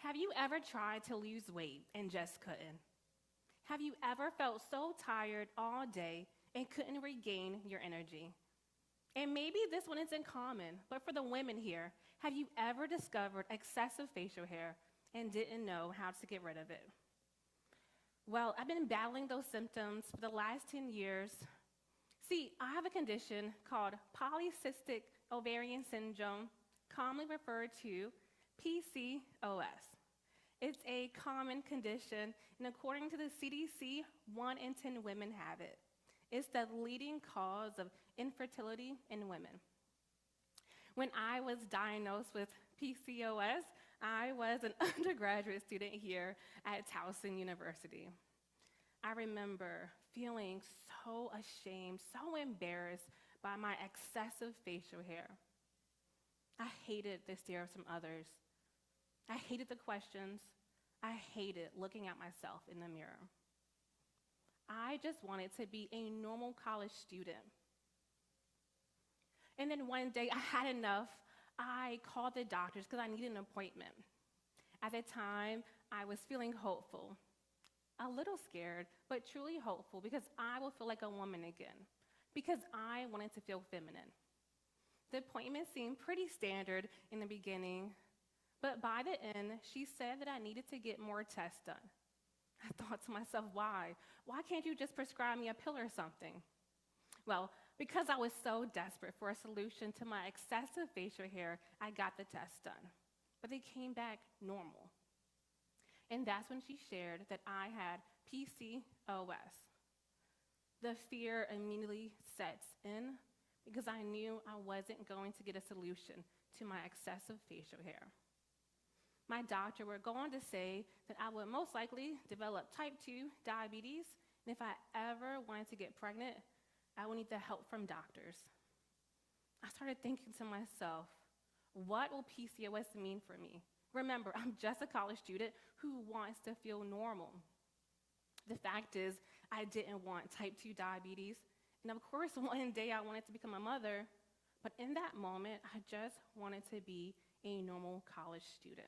Have you ever tried to lose weight and just couldn't? Have you ever felt so tired all day and couldn't regain your energy? And maybe this one isn't common, but for the women here, have you ever discovered excessive facial hair and didn't know how to get rid of it? Well, I've been battling those symptoms for the last 10 years. See, I have a condition called polycystic ovarian syndrome, commonly referred to PCOS. It's a common condition, and according to the CDC, 1 in 10 women have it. It's the leading cause of infertility in women. When I was diagnosed with PCOS, I was an undergraduate student here at Towson University. I remember feeling so ashamed, so embarrassed by my excessive facial hair. I hated the stares from others. I hated the questions. I hated looking at myself in the mirror. I just wanted to be a normal college student. And then one day I had enough. I called the doctors because I needed an appointment. At the time, I was feeling hopeful, a little scared, but truly hopeful because I will feel like a woman again, because I wanted to feel feminine. The appointment seemed pretty standard in the beginning, but by the end, she said that I needed to get more tests done. I thought to myself, why? Why can't you just prescribe me a pill or something? Well, because I was so desperate for a solution to my excessive facial hair, I got the tests done. But they came back normal. And that's when she shared that I had PCOS. The fear immediately sets in because I knew I wasn't going to get a solution to my excessive facial hair. My doctor would go on to say that I would most likely develop type 2 diabetes, and if I ever wanted to get pregnant, I would need the help from doctors. I started thinking to myself, what will PCOS mean for me? Remember, I'm just a college student who wants to feel normal. The fact is, I didn't want type 2 diabetes, and of course, one day I wanted to become a mother, but in that moment, I just wanted to be a normal college student.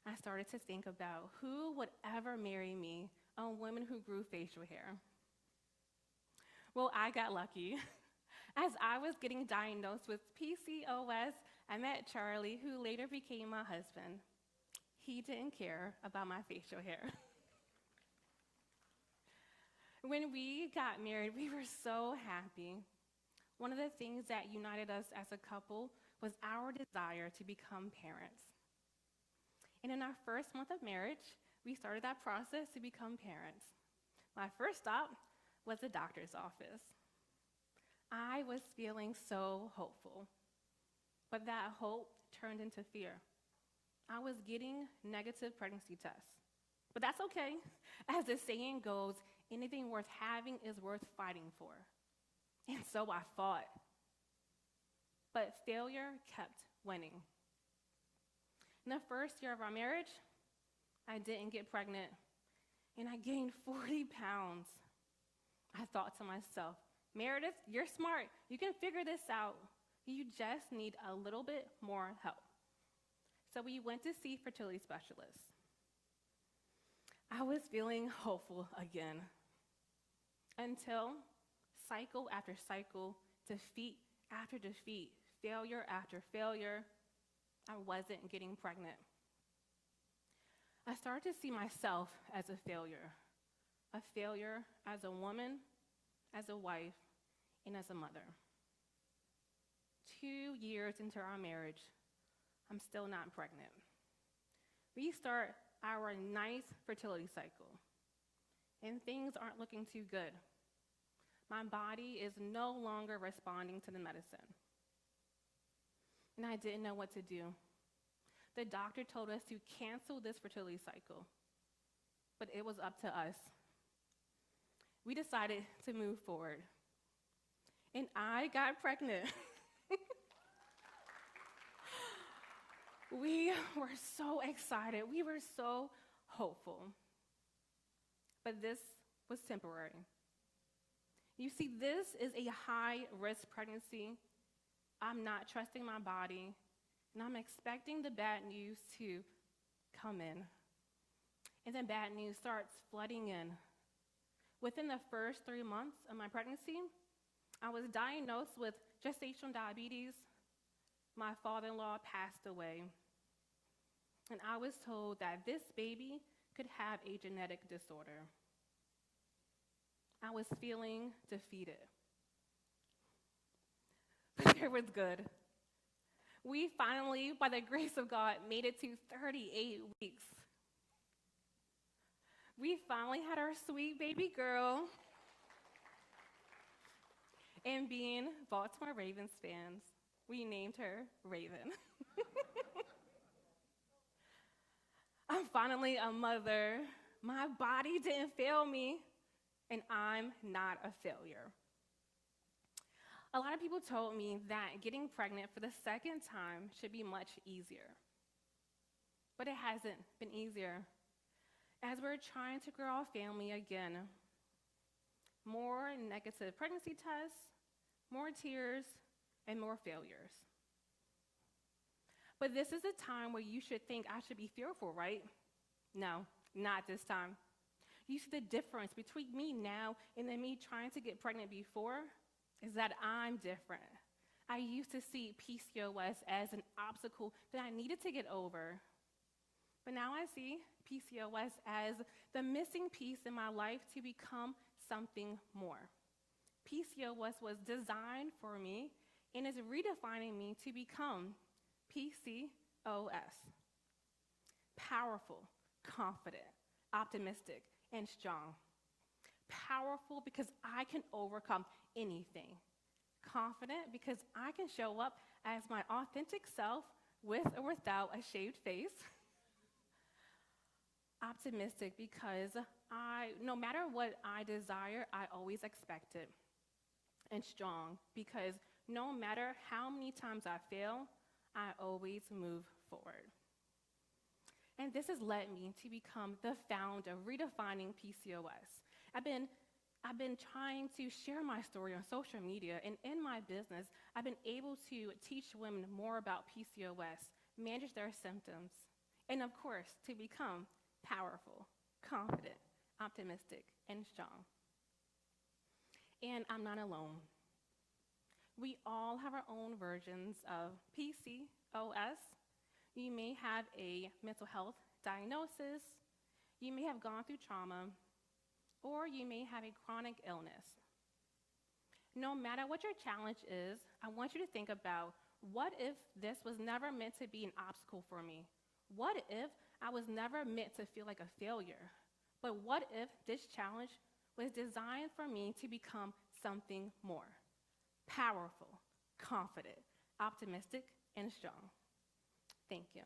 I started to think about who would ever marry me, a woman who grew facial hair. Well, I got lucky. As I was getting diagnosed with PCOS, I met Charlie, who later became my husband. He didn't care about my facial hair. When we got married, we were so happy. One of the things that united us as a couple was our desire to become parents. And in our first month of marriage, we started that process to become parents. My first stop was the doctor's office. I was feeling so hopeful, but that hope turned into fear. I was getting negative pregnancy tests, but that's okay. As the saying goes, anything worth having is worth fighting for. And so I fought, but failure kept winning. In the first year of our marriage, I didn't get pregnant, and I gained 40 pounds. I thought to myself, Meredith, you're smart. You can figure this out. You just need a little bit more help. So we went to see fertility specialists. I was feeling hopeful again until cycle after cycle, defeat after defeat, failure after failure, I wasn't getting pregnant. I started to see myself as a failure as a woman, as a wife, and as a mother. 2 years into our marriage, I'm still not pregnant. We start our 9th fertility cycle, and things aren't looking too good. My body is no longer responding to the medicine. And I didn't know what to do. The doctor told us to cancel this fertility cycle, but it was up to us. We decided to move forward, and I got pregnant. We were so excited. We were so hopeful. But this was temporary. You see, this is a high-risk pregnancy. I'm not trusting my body, and I'm expecting the bad news to come in. And then bad news starts flooding in. Within the first 3 months of my pregnancy, I was diagnosed with gestational diabetes. My father-in-law passed away. And I was told that this baby could have a genetic disorder. I was feeling defeated. But there was good. We finally, by the grace of God, made it to 38 weeks. We finally had our sweet baby girl. And being Baltimore Ravens fans, we named her Raven. I'm finally a mother. My body didn't fail me, and I'm not a failure. A lot of people told me that getting pregnant for the second time should be much easier. But it hasn't been easier. As we're trying to grow our family again, more negative pregnancy tests, more tears, and more failures. But this is a time where you should think I should be fearful, right? No, not this time. You see the difference between me now and then me trying to get pregnant before is that I'm different. I used to see PCOS as an obstacle that I needed to get over. But now I see PCOS as the missing piece in my life to become something more. PCOS was designed for me and is redefining me to become PCOS. Powerful, confident, optimistic, and strong. Powerful because I can overcome anything. Confident because I can show up as my authentic self with or without a shaved face. Optimistic because no matter what I desire, I always expect it. And strong because no matter how many times I fail, I always move forward. And this has led me to become the founder of Redefining PCOS. I've been trying to share my story on social media, and in my business, I've been able to teach women more about PCOS, manage their symptoms, and of course, to become powerful, confident, optimistic, and strong. And I'm not alone. We all have our own versions of PCOS. You may have a mental health diagnosis, you may have gone through trauma, or you may have a chronic illness. No matter what your challenge is, I want you to think about, what if this was never meant to be an obstacle for me? What if I was never meant to feel like a failure? But what if this challenge was designed for me to become something more? Powerful, confident, optimistic, and strong. Thank you.